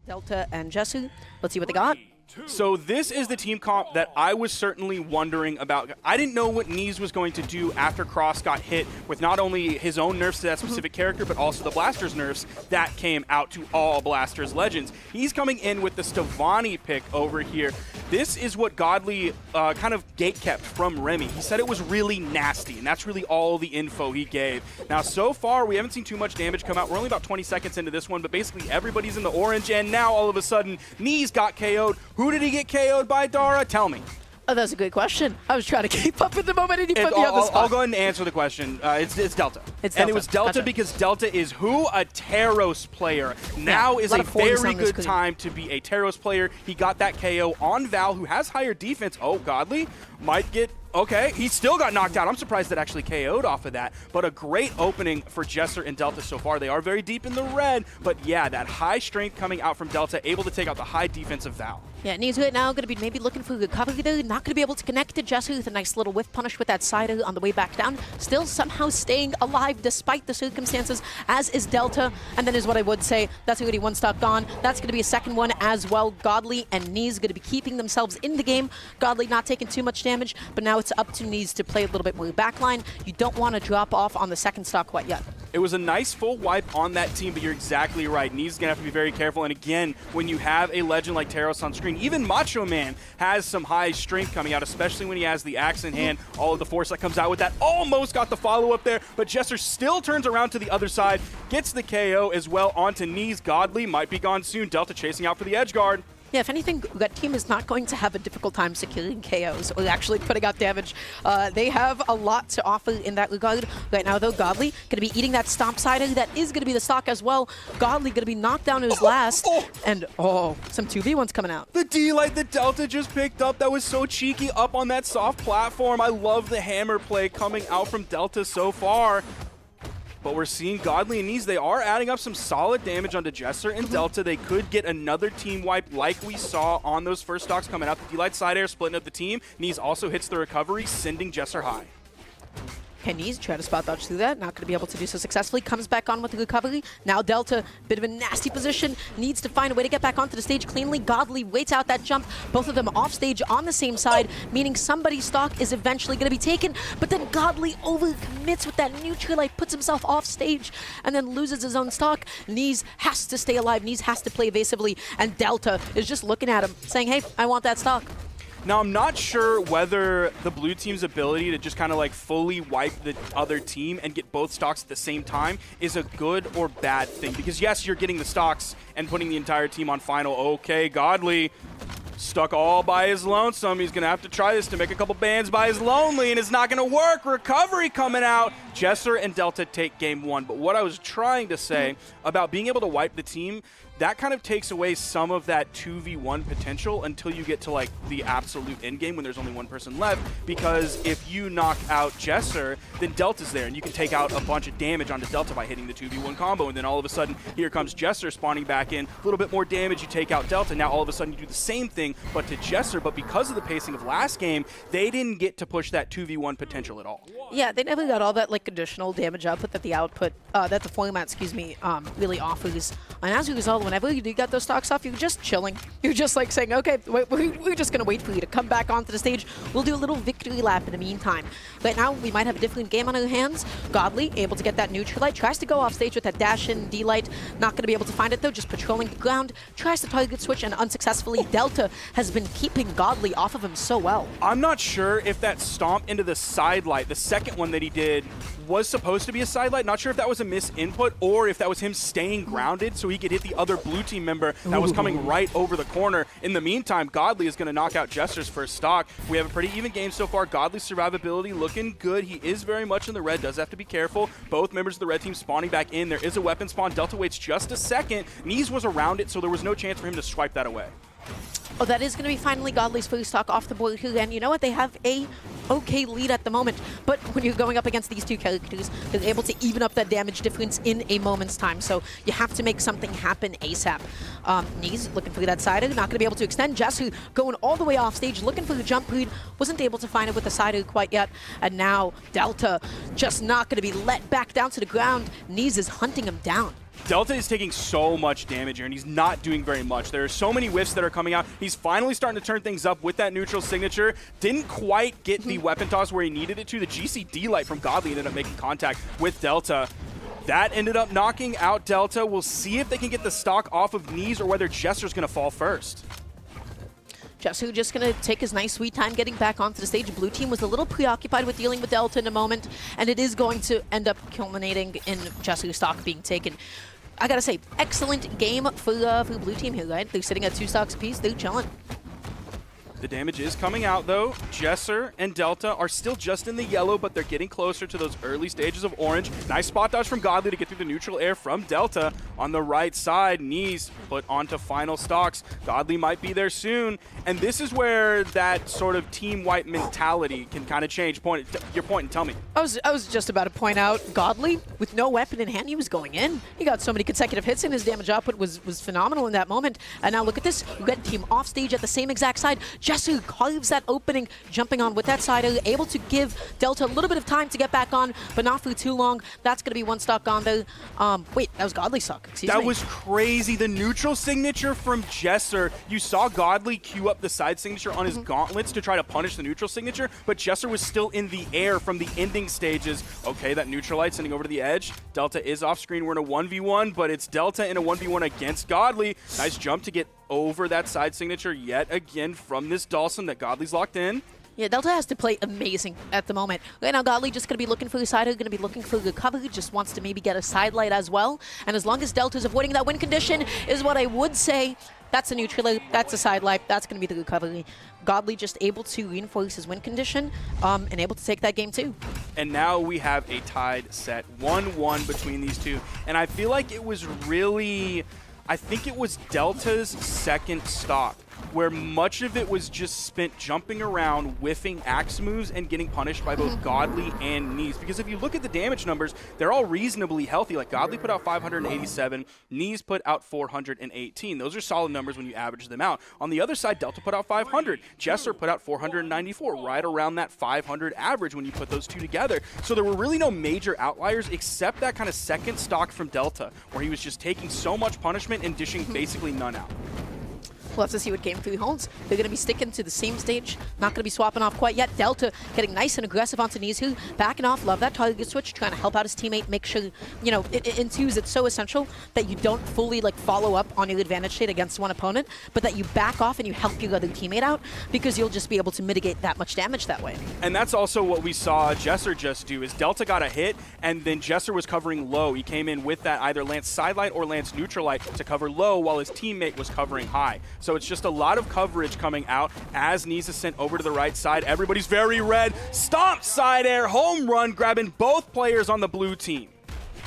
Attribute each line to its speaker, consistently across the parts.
Speaker 1: Delta and Djessir. Let's see what they got.
Speaker 2: So this is the team comp that I was certainly wondering about. I didn't know what Neeze was going to do after Cross got hit with not only his own nerfs to that specific character, but also the Blasters nerfs that came out to all Blasters Legends. He's coming in with the Stevani pick over here. This is what Godly kind of gatekept from Remy. He said it was really nasty, and that's really all the info he gave. Now, so far, we haven't seen too much damage come out. We're only about 20 seconds into this one, but basically everybody's in the orange, and now all of a sudden, Neeze got KO'd. Who did he get KO'd by, Dara? Tell me.
Speaker 1: Oh, that's a good question. I was trying to keep up with the moment and you put me on the spot.
Speaker 2: I'll go ahead and answer the question. It's Delta.
Speaker 1: It's Delta.
Speaker 2: And it was Delta because Delta is who? A Teros player. Now is a very good time to be a Teros player. He got that KO on Val, who has higher defense. Oh, Godly might get... Okay, he still got knocked out. I'm surprised that actually KO'd off of that. But a great opening for Djessir and Delta so far. They are very deep in the red, but yeah, that high strength coming out from Delta, able to take out the high defense of Val.
Speaker 1: Yeah, Neeze right now going to be maybe looking for the cover there. Not going to be able to connect to Djessir with a nice little whiff punish with that side on the way back down. Still somehow staying alive despite the circumstances, as is Delta. And then is what I would say, that's already one stock gone. That's going to be a second one as well. Godly and Neeze going to be keeping themselves in the game. Godly not taking too much damage, but now it's up to Neeze to play a little bit more backline. You don't want to drop off on the second stock quite yet.
Speaker 2: It was a nice full wipe on that team, but you're exactly right. Neeze is going to have to be very careful. And again, when you have a legend like Teros on screen, even Macho Man has some high strength coming out, especially when he has the axe in hand. All of the force that comes out with that. Almost got the follow-up there, but Djessir still turns around to the other side, gets the KO as well onto Neeze. Godly might be gone soon. Delta chasing out for the edge guard.
Speaker 1: Yeah, if anything, that team is not going to have a difficult time securing KOs or actually putting out damage. They have a lot to offer in that regard. Right now, though, Godly going to be eating that stomp sider. That is going to be the stock as well. Godly going to be knocked down to his last. And, some 2v1s coming out.
Speaker 2: The D-Light that Delta just picked up, that was so cheeky up on that soft platform. I love the hammer play coming out from Delta so far. But we're seeing Godly and Neeze, they are adding up some solid damage onto Djessir and Delta. They could get another team wipe like we saw on those first stocks coming out. The D-Light side air splitting up the team. Neeze also hits the recovery, sending Djessir high.
Speaker 1: Can Neeze try to spot dodge through that? Not going to be able to do so successfully. Comes back on with the recovery. Now Delta, bit of a nasty position. Needs to find a way to get back onto the stage cleanly. Godly waits out that jump. Both of them off stage on the same side, meaning somebody's stock is eventually going to be taken. But then Godly overcommits with that neutral light, puts himself off stage, and then loses his own stock. Neeze has to stay alive. Neeze has to play evasively. And Delta is just looking at him, saying, hey, I want that stock.
Speaker 2: Now, I'm not sure whether the blue team's ability to just kind of like fully wipe the other team and get both stocks at the same time is a good or bad thing. Because yes, you're getting the stocks and putting the entire team on final. Okay, Godly stuck all by his lonesome. He's going to have to try this to make a couple bans by his lonely, and it's not going to work. Recovery coming out. Djessir and Delta take game one. But what I was trying to say about being able to wipe the team, that kind of takes away some of that 2v1 potential until you get to like the absolute end game when there's only one person left. Because if you knock out Djessir, then Delta's there, and you can take out a bunch of damage onto Delta by hitting the 2v1 combo. And then all of a sudden, here comes Djessir spawning back in. A little bit more damage, you take out Delta. Now all of a sudden you do the same thing, but to Djessir. But because of the pacing of last game, they didn't get to push that 2v1 potential at all.
Speaker 1: Yeah, they never got all that like additional damage output that that the format, really offers. And as a result, whenever you do get those stocks off, you're just chilling. You're just like saying, okay, we're just going to wait for you to come back onto the stage. We'll do a little victory lap in the meantime. Right now, we might have a different game on our hands. Godly, able to get that neutral light, tries to go off stage with that dash-in D-Light. Not going to be able to find it, though, just patrolling the ground. Tries to target switch, and unsuccessfully, Delta has been keeping Godly off of him so well.
Speaker 2: I'm not sure if that stomp into the side light, the second one that he did, was supposed to be a side light. Not sure if that was a misinput or if that was him staying grounded so he could hit the other blue team member that was coming right over the corner. In the meantime, Godly is going to knock out Djessir's first stock. We have a pretty even game so far. Godly's survivability looking good. He is very much in the red, does have to be careful. Both members of the red team spawning back in. There is a weapon spawn. Delta waits just a second. Neeze was around it, so there was no chance for him to swipe that away.
Speaker 1: Oh, that is going to be finally Godly's first stock off the board here. And you know what? They have a okay lead at the moment. But when you're going up against these two characters, they're able to even up that damage difference in a moment's time. So you have to make something happen ASAP. Neeze looking for that side, not going to be able to extend. Djessir going all the way off stage, looking for the jump read. Wasn't able to find it with the side quite yet. And now Delta just not going to be let back down to the ground. Neeze is hunting him down.
Speaker 2: Delta is taking so much damage here, and he's not doing very much. There are so many whiffs that are coming out. He's finally starting to turn things up with that neutral signature. Didn't quite get the weapon toss where he needed it to. The GCD light from Godly ended up making contact with Delta. That ended up knocking out Delta. We'll see if they can get the stock off of Neeze or whether Djessir's going to fall first.
Speaker 1: Djessir just going to take his nice sweet time getting back onto the stage. Blue team was a little preoccupied with dealing with Delta in a moment, and it is going to end up culminating in Djessir's stock being taken. I gotta say, excellent game for Blue team here, right? They're sitting at 2 stocks apiece. They're chilling.
Speaker 2: The damage is coming out, though. Djessir and Delta are still just in the yellow, but they're getting closer to those early stages of orange. Nice spot dodge from Godly to get through the neutral air from Delta. On the right side, Neeze put onto final stocks. Godly might be there soon. And this is where that sort of team-wipe mentality can kind of change. Your point and tell me.
Speaker 1: I was just about to point out, Godly, with no weapon in hand, he was going in. He got so many consecutive hits, and his damage output was phenomenal in that moment. And now look at this. Red team off stage at the same exact side. Djessir carves that opening, jumping on with that side, able to give Delta a little bit of time to get back on, but not for too long. That's going to be 1 stock gone though. Wait, that was Godly stock. Excuse me.
Speaker 2: That was crazy. The neutral signature from Djessir. You saw Godly queue up the side signature on his gauntlets to try to punish the neutral signature, but Djessir was still in the air from the ending stages. Okay, that neutral light sending over to the edge. Delta is off screen. We're in a 1v1, but it's Delta in a 1v1 against Godly. Nice jump to get over that side signature yet again from this Dawson that Godly's locked in.
Speaker 1: Yeah, Delta has to play amazing at the moment. Right now, Godly just going to be looking for the side, going to be looking for the cover, just wants to maybe get a side light as well. And as long as Delta's avoiding that win condition is what I would say. That's a neutral light, that's a side light, that's going to be the recovery. Godly just able to reinforce his win condition and able to take that game too.
Speaker 2: And now we have a tied set, 1-1 between these two. And I feel like it was really, I think it was Delta's second stock, where much of it was just spent jumping around, whiffing axe moves, and getting punished by both Godly and Neeze. Because if you look at the damage numbers, they're all reasonably healthy. Like Godly put out 587, Neeze put out 418. Those are solid numbers when you average them out. On the other side, Delta put out 500. Djessir put out 494, right around that 500 average when you put those two together. So there were really no major outliers except that kind of second stock from Delta, where he was just taking so much punishment and dishing basically none out.
Speaker 1: We'll have to see what game 3 holds. They're going to be sticking to the same stage, not going to be swapping off quite yet. Delta getting nice and aggressive onto Neeze, who backing off, love that target switch, trying to help out his teammate, make sure, you know, in twos it's so essential that you don't fully like follow up on your advantage state against one opponent, but that you back off and you help your other teammate out, because you'll just be able to mitigate that much damage that way.
Speaker 2: And that's also what we saw Djessir just do, is Delta got a hit, and then Djessir was covering low. He came in with that either Lance side light or Lance neutral light to cover low while his teammate was covering high. So it's just a lot of coverage coming out as Neeze is sent over to the right side. Everybody's very red. Stomp side air, home run, grabbing both players on the blue team.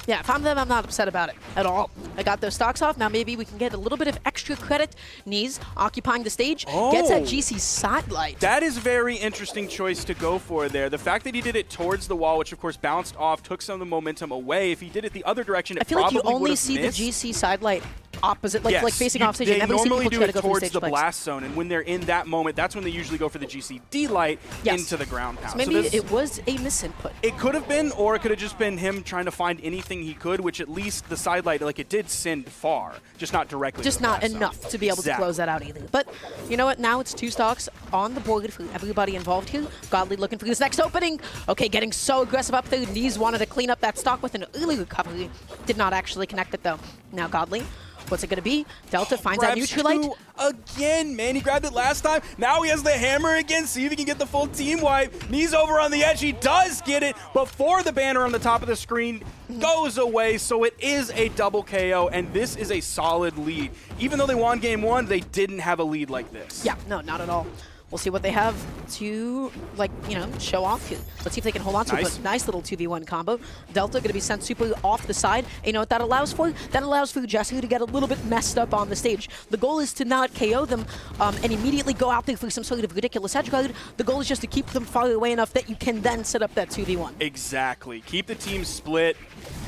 Speaker 1: Yeah, if I'm them, I'm not upset about it at all. I got those stocks off. Now maybe we can get a little bit of extra credit. Neeze occupying the stage, gets that GC side light.
Speaker 2: That is a very interesting choice to go for there. The fact that he did it towards the wall, which of course bounced off, took some of the momentum away. If he did it the other direction, it
Speaker 1: I feel like you
Speaker 2: probably
Speaker 1: only see
Speaker 2: missed.
Speaker 1: the GC side light opposite, like,
Speaker 2: Yes,
Speaker 1: like facing off stage.
Speaker 2: They
Speaker 1: You never see
Speaker 2: normally
Speaker 1: people
Speaker 2: do
Speaker 1: try
Speaker 2: it
Speaker 1: to go for
Speaker 2: towards
Speaker 1: stage
Speaker 2: the
Speaker 1: flex.
Speaker 2: blast zone, and when they're in that moment, that's when they usually go for the GCD light into the ground pound.
Speaker 1: So maybe
Speaker 2: this,
Speaker 1: it was a misinput.
Speaker 2: it could have been, or it could have just been him trying to find anything he could, which at least the side light, like it did send far, just not directly.
Speaker 1: Just
Speaker 2: to the
Speaker 1: not
Speaker 2: blast
Speaker 1: enough
Speaker 2: zone.
Speaker 1: to be able to close that out either. But you know what? Now it's 2 stocks on the board for everybody involved here. Godly looking for this next opening. Okay, getting so aggressive up there. Neeze wanted to clean up that stock with an early recovery. Did not actually connect it though. Now Godly. What's it going to be? Delta finds that neutral light.
Speaker 2: Again, man. He grabbed it last time. Now he has the hammer again. See if he can get the full team wipe. Neeze over on the edge. He does get it before the banner on the top of the screen goes away. So it is a double KO, and this is a solid lead. Even though they won game 1, they didn't have a lead like this.
Speaker 1: Yeah, no, not at all. We'll see what they have to, like, you know, show off here. Let's see if they can hold on to it. But nice little 2v1 combo. Delta going to be sent super off the side. And you know what that allows for? That allows for Djessir to get a little bit messed up on the stage. The goal is to not KO them and immediately go out there for some sort of ridiculous edge guard. The goal is just to keep them far away enough that you can then set up that 2v1.
Speaker 2: Exactly. Keep the team split.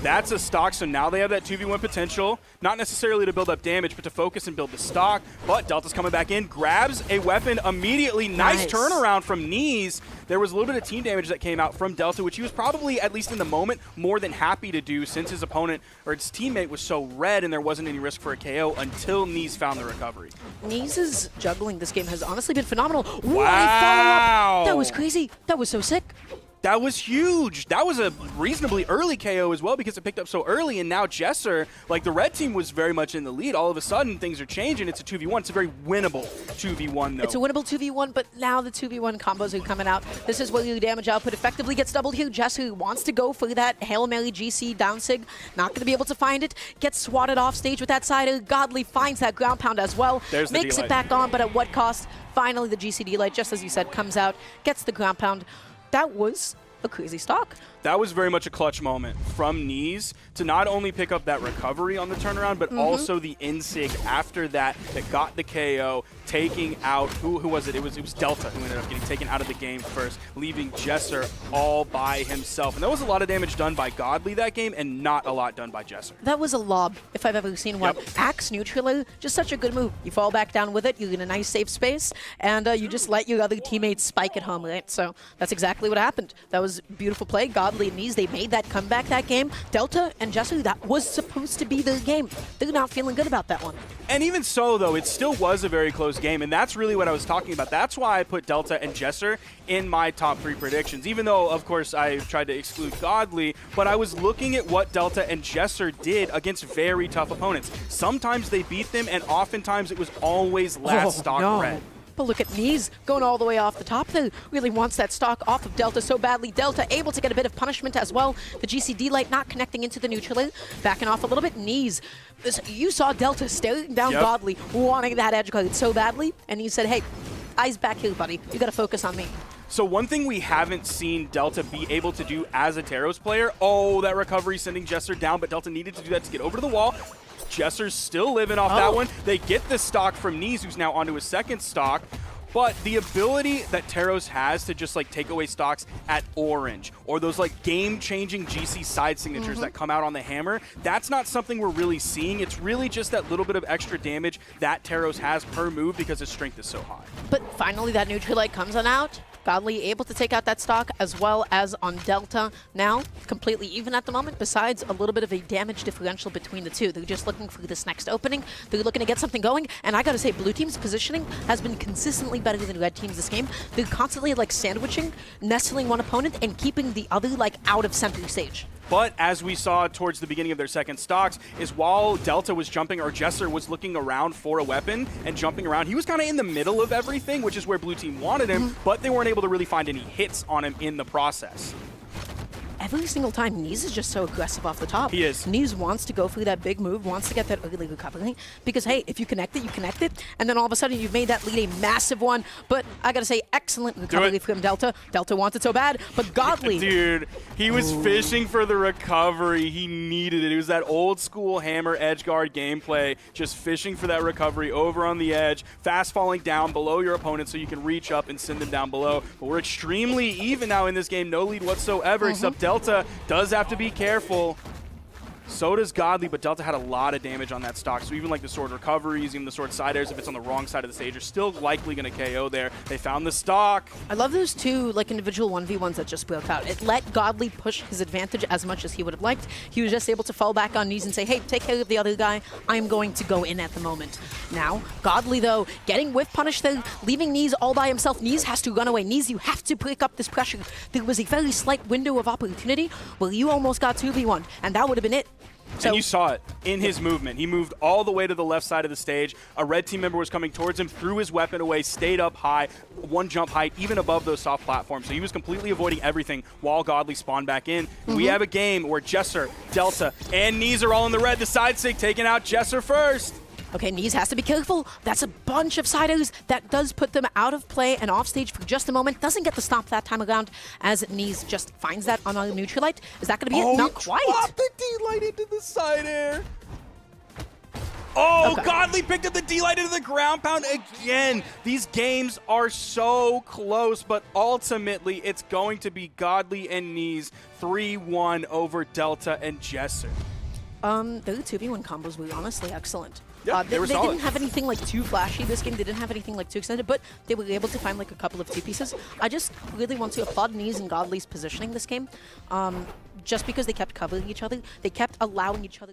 Speaker 2: That's a stock, so now they have that 2v1 potential. Not necessarily to build up damage, but to focus and build the stock. But Delta's coming back in, grabs a weapon immediately. Nice turnaround from Neeze. There was a little bit of team damage that came out from Delta, which he was probably, at least in the moment, more than happy to do since his opponent, or his teammate, was so red and there wasn't any risk for a KO until Neeze found the recovery.
Speaker 1: Neeze's juggling this game has honestly been phenomenal.
Speaker 2: Wow!
Speaker 1: That was crazy. That was so sick.
Speaker 2: That was huge. That was a reasonably early KO as well because it picked up so early, and now Djessir, like the red team was very much in the lead. All of a sudden, things are changing. It's a 2v1. It's a very winnable 2v1, though.
Speaker 1: It's a winnable 2v1, but now the 2v1 combos are coming out. This is where your damage output effectively gets doubled here. Djessir wants to go for that Hail Mary GC down sig. Not going to be able to find it. Gets swatted off stage with that sider. Godly finds that ground pound as well.
Speaker 2: There's
Speaker 1: Makes it back on, but at what cost? Finally, the GCD light, just as you said, comes out, gets the ground pound. That was a crazy stock.
Speaker 2: That was very much a clutch moment from Neeze to not only pick up that recovery on the turnaround, but also the insig after that got the KO, taking out, who was it? It was Delta who ended up getting taken out of the game first, leaving Djessir all by himself. And there was a lot of damage done by Godly that game and not a lot done by Djessir.
Speaker 1: That was a lob, if I've ever seen one. Axe neutraler, just such a good move. You fall back down with it, you're in a nice safe space, and you just let your other teammates spike it home, right? So that's exactly what happened. That was beautiful play. Godly and Neeze, they made that comeback that game. Delta and Djessir, that was supposed to be their game. They're not feeling good about that one.
Speaker 2: And even so, though, it still was a very close game, and that's really what I was talking about. That's why I put Delta and Djessir in my top 3 predictions, even though, of course, I tried to exclude Godly, but I was looking at what Delta and Djessir did against very tough opponents. Sometimes they beat them, and oftentimes it was always last stock red.
Speaker 1: But look at Neeze going all the way off the top there. Really wants that stock off of Delta so badly. Delta able to get a bit of punishment as well. The GCD light not connecting into the neutral. Backing off a little bit. Neeze, you saw Delta staring down Godly, wanting that edge guard so badly. And he said, hey, eyes back here, buddy. You got to focus on me.
Speaker 2: So one thing we haven't seen Delta be able to do as a Taros player, that recovery sending Djessir down, but Delta needed to do that to get over to the wall. Djessir's still living off that one. They get the stock from Neeze, who's now onto his second stock. But the ability that Taros has to just like take away stocks at orange, or those like game-changing GC side signatures that come out on the hammer, that's not something we're really seeing. It's really just that little bit of extra damage that Taros has per move because his strength is so high.
Speaker 1: But finally that neutral light comes on out. Godly able to take out that stock as well as on Delta. Now, completely even at the moment, besides a little bit of a damage differential between the two. They're just looking for this next opening. They're looking to get something going. And I gotta say, blue team's positioning has been consistently better than red teams this game. They're constantly like sandwiching, nestling one opponent, and keeping the other like out of center stage.
Speaker 2: But as we saw towards the beginning of their second stocks, is while Delta was jumping, or Djessir was looking around for a weapon and jumping around, he was kind of in the middle of everything, which is where blue team wanted him, but they weren't able to really find any hits on him in the process.
Speaker 1: Every single time, Neeze is just so aggressive off the top.
Speaker 2: He is.
Speaker 1: Neeze wants to go through that big move, wants to get that early recovery, because, hey, if you connect it, you connect it, and then all of a sudden you've made that lead a massive one. But I gotta say, excellent recovery from Delta. Delta wants it so bad, but Godly.
Speaker 2: Dude, he was fishing for the recovery. He needed it. It was that old school hammer edge guard gameplay, just fishing for that recovery over on the edge, fast falling down below your opponent so you can reach up and send them down below. But we're extremely even now in this game. No lead whatsoever, except Delta does have to be careful. So does Godly, but Delta had a lot of damage on that stock. So even like the sword recoveries, even the sword side airs, if it's on the wrong side of the stage, are still likely going to KO there. They found the stock.
Speaker 1: I love those two like individual 1v1s that just broke out. It let Godly push his advantage as much as he would have liked. He was just able to fall back on Neeze and say, hey, take care of the other guy. I'm going to go in at the moment. Now, Godly, though, getting whiff punished there, leaving Neeze all by himself. Neeze has to run away. Neeze, you have to pick up this pressure. There was a very slight window of opportunity where you almost got 2v1, and that would have been it.
Speaker 2: And you saw it in his movement. He moved all the way to the left side of the stage. A red team member was coming towards him, threw his weapon away, stayed up high, one jump height, even above those soft platforms. So he was completely avoiding everything while Godly spawned back in. We have a game where Djessir, Delta, and Neeze are all in the red. The side sig taking out Djessir first.
Speaker 1: Okay, Neeze has to be careful. That's a bunch of siders. That does put them out of play and off stage for just a moment. Doesn't get the stop that time around as Neeze just finds that on a neutralite. Is that going to be it? Not quite.
Speaker 2: Dropped the D-light into the side air. Oh,
Speaker 1: Okay.
Speaker 2: Godly picked up the D-Light into the ground pound again. These games are so close, but ultimately it's going to be Godly and Neeze 3-1 over Delta and Djessir.
Speaker 1: Their 2v1 combos were honestly excellent.
Speaker 2: Yeah,
Speaker 1: they
Speaker 2: were solid.
Speaker 1: didn't have anything like too flashy this game. They didn't have anything like too extended, but they were able to find like a couple of two pieces. I just really want to applaud Neeze and Godly's positioning this game. Just because they kept covering each other, they kept allowing each other